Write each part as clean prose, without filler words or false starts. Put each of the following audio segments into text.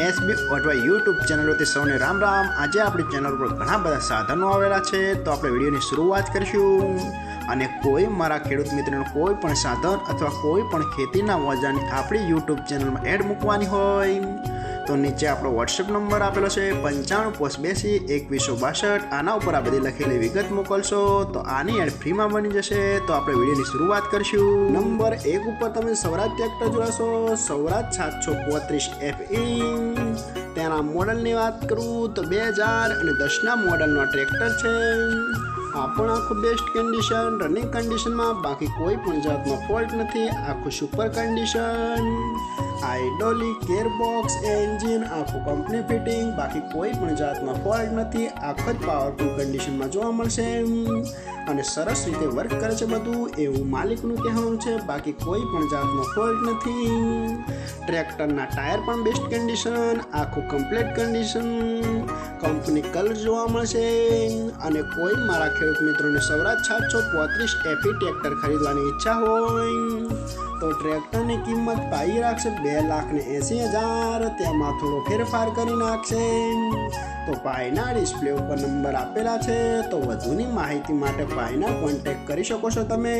SB અથવા YouTube ચેનલોથી સૌને રામ રામ। આજે આપણી ચેનલ પર ઘણા બધા સાધનો આવેલા છે, તો આપણે વિડીયોની શરૂઆત કરીશું। અને કોઈ મારા ખેડૂત મિત્રોને કોઈ પણ સાધન અથવા કોઈ પણ ખેતીના ઓજારની આપણી યુટ્યુબ ચેનલમાં એડ મૂકવાની હોય તો નીચે આપણો વોટ્સએપ નંબર આપેલો છે 95822162। આના ઉપર આ બધી લખેલી વિગત મોકલશો તો આની એડ ફ્રીમાં બની જશે। તો આપણે વિડીયોની શરૂઆત કરીશું। નંબર 1 ઉપર તમે સ્વરાજ ટ્રેક્ટર જોશો, સ્વરાજ 735 FE। તેના મોડલની વાત કરું તો 2010ના મોડલનો ટ્રેક્ટર છે। પણ આખું બેસ્ટ કન્ડિશન, રનિંગ કન્ડિશનમાં, બાકી કોઈ પણ જાતનો ફોલ્ટ નથી। આખું super condition, hydraulic gearbox, engine આખું કંપની ફિટિંગ, બાકી કોઈ પણ જાતનો ફોલ્ટ નથી। આખો જ પાવરફુલ કન્ડિશનમાં જોવા મળશે અને સરસ રીતે વર્ક કરે છે બધું, એવું માલિકનું કહેવાનું છે। બાકી કોઈ પણ જાતનો ફોલ્ટ નથી। ટ્રેક્ટરના ટાયર પણ બેસ્ટ કન્ડિશન, આખું કમ્પ્લીટ કન્ડિશન, કંપની કલર જોવા મળશે। અને કોઈ મારા ખેડૂત મિત્રોને સ્વરાજ 735 FE ટ્રેક્ટર ખરીદવાની ઈચ્છા હોય તો ટ્રેક્ટરની કિંમત પાઈ રાખશે 2,80,000। તેમાં થોડો ફેરફાર કરી નાખશે। તો પાયના ડિસ્પ્લે ઉપર નંબર આપેલા છે, તો વધુની માહિતી માટે પાયના કોન્ટેક્ટ કરી શકો છો તમે।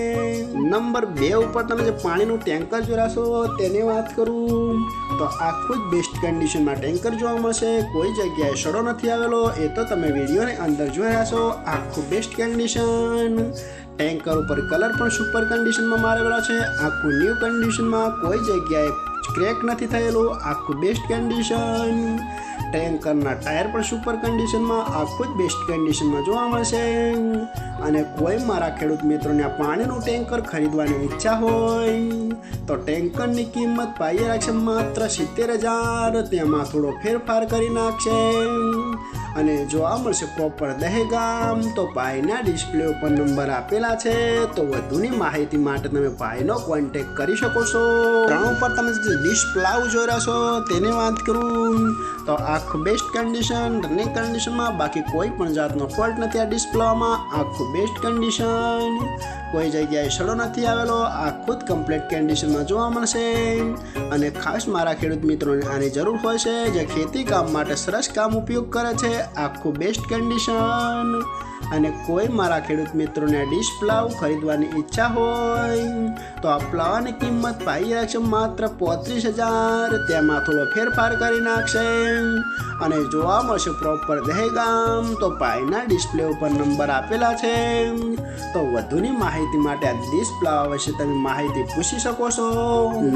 નંબર 2 ઉપર તમે જે પાણીનું ટેન્કર જોશો તેની વાત કરું તો આખું જ બેસ્ટ કન્ડિશનમાં ટેન્કર જોવા મળશે। કોઈ જગ્યાએ સડો નથી આવેલો, એ તો તમે વિડીયોની અંદર જોઈ રહ્યા છો। આખું બેસ્ટ કન્ડિશન, ટેન્કર ઉપર કલર પણ સુપર કન્ડિશનમાં મારેલો છે। આખું ન્યૂ કન્ડિશનમાં, કોઈ જગ્યાએ ક્રેક નથી થયેલું। આખું બેસ્ટ કન્ડિશન, ટેન્કરના ટાયર પણ સુપર કન્ડિશનમાં, આખું જ બેસ્ટ કન્ડિશનમાં જોવા મળશે। અને કોઈ મારા ખેડૂત મિત્રોને આ પાણીનું ટેન્કર ખરીદવાની ઈચ્છા હોય તો ટેન્કરની કિંમત પાઈ રાખશે માત્ર 70,000। તેમાં થોડો ફેરફાર કરી નાખશે અને જોવા મળશે પ્રોપર દહેગામ। તો ભાઈના ડિસ્પ્લે ઉપર નંબર આપેલા છે, તો વધુની માહિતી માટે તમે ભાઈનો કોન્ટેક્ટ કરી શકો છો। 3 ઉપર તમે જે ડિસ્ક પ્લાવ જોઈ રહ્યા છો તેની વાત કરું તો આખું બેસ્ટ કન્ડિશન, રનિંગ કન્ડિશનમાં, બાકી કોઈ પણ જાતનો ફોલ્ટ નથી આ ડિસ્ક પ્લાવમાં। આખું બેસ્ટ કન્ડિશન, કોઈ જગ્યાએ સડો નથી આવેલો, આખું જ કમ્પ્લીટ કન્ડિશનમાં જોવા મળશે। અને ખાસ મારા ખેડૂત મિત્રોને આની જરૂર હોય છે જે ખેતી કામ માટે સરસ કામ ઉપયોગ કરે છે। આખું બેસ્ટ કન્ડિશન, અને કોઈ મારા ખેડૂત મિત્રોને ડિશ પ્લાવ ખરીદવાની ઈચ્છા હોય તો આ પ્લાવની કિંમત પાઈ રાખશે માત્ર 35,000। તેમાં થોડો ફેરફાર કરી નાખશે અને જોવા મળશે પ્રોપર દહેગામ। તો પાઈના ડિસ્પ્લે ઉપર નંબર આપેલા છે, તો વધુની માહિતી માટે આ ડિશ પ્લાવ વિશે તમે માહિતી પૂછી શકો છો।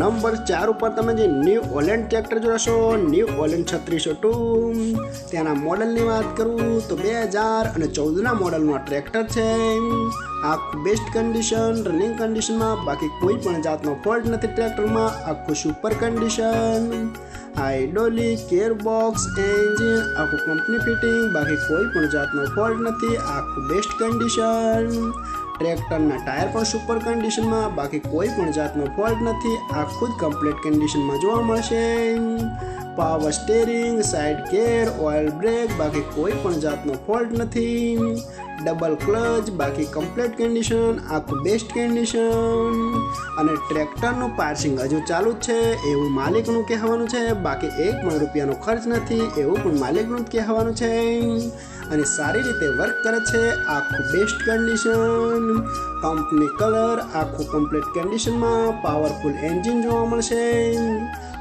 નંબર 4 ઉપર તમે જે ન્યૂ ઓલેન્ડ ટ્રેક્ટર જોશો, ન્યૂ ઓલેન્ડ 3602। તેના મોડલની વાત કરું તો 2014ના મોડલનો ટ્રેક્ટર છે। આખું બેસ્ટ કન્ડિશન, રનિંગ કન્ડિશનમાં, બાકી કોઈ પણ જાતનો ફોલ્ટ નથી ટ્રેક્ટરમાં। આખું super condition, hydraulic gearbox, engine આખું કંપની ફિટિંગ, બાકી કોઈ પણ જાતનો ફોલ્ટ નથી। આખું બેસ્ટ કન્ડિશન, ટ્રેક્ટરના ટાયર પણ સુપર કન્ડિશનમાં, બાકી કોઈ પણ જાતનો ફોલ્ટ નથી। આખું જ કમ્પ્લીટ કન્ડિશનમાં જોવા મળશે। પાવર સ્ટેરિંગ, સાઇડ ગેર, ઓઇલ બ્રેક, બાકી કોઈ પણ જાતનો ફોલ્ટ નથી। ડબલ ક્લચ, બાકી કમ્પ્લીટ કન્ડિશન, આખું બેસ્ટ કન્ડિશન। અને ટ્રેક્ટરનું પાર્સિંગ હજુ ચાલુ જ છે એવું માલિકનું કહેવાનું છે। બાકી 1 પણ રૂપિયાનો ખર્ચ નથી એવું પણ માલિકનું જ કહેવાનું છે। અને સારી રીતે વર્ક કરે છે। આખું બેસ્ટ કન્ડિશન, કંપની કલર, આખું કમ્પ્લીટ કન્ડિશનમાં, પાવરફુલ એન્જિન જોવા મળશે।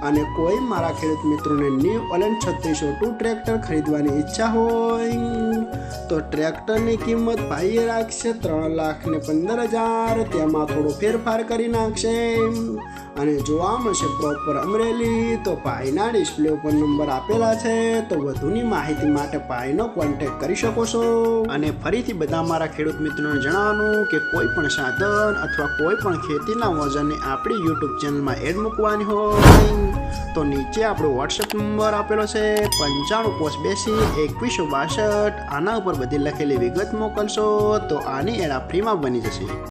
અને કોઈ મારા ખેડૂત મિત્રોને ન્યૂ ઓલેન્ડ 3602 ટ્રેક્ટર ખરીદવાની ઈચ્છા હોય તો ટ્રેક્ટરની કિંમત ભાઈએ રાખશે 3,15,000। તેમાં થોડો ફેરફાર કરી નાખશે અને જોવા મળશે પ્રોપર અમરેલી। તો ભાઈના ડિસ્પ્લે ઉપર નંબર આપેલા છે, તો વધુની માહિતી માટે ભાઈનો કોન્ટેક્ટ કરી શકો છો। અને ફરીથી બધા મારા ખેડૂત મિત્રોને જણાવવાનું કે કોઈ પણ સાધન અથવા કોઈ પણ ખેતીના ઓજારની આપણી યુટ્યુબ ચેનલમાં એડ મૂકવાની હોય તો નીચે આપણો વોટ્સએપ નંબર આપેલો છે 95822162। આના ઉપર બધી લખેલી વિગત મોકલશો તો આની એડ ફ્રીમાં બની જશે।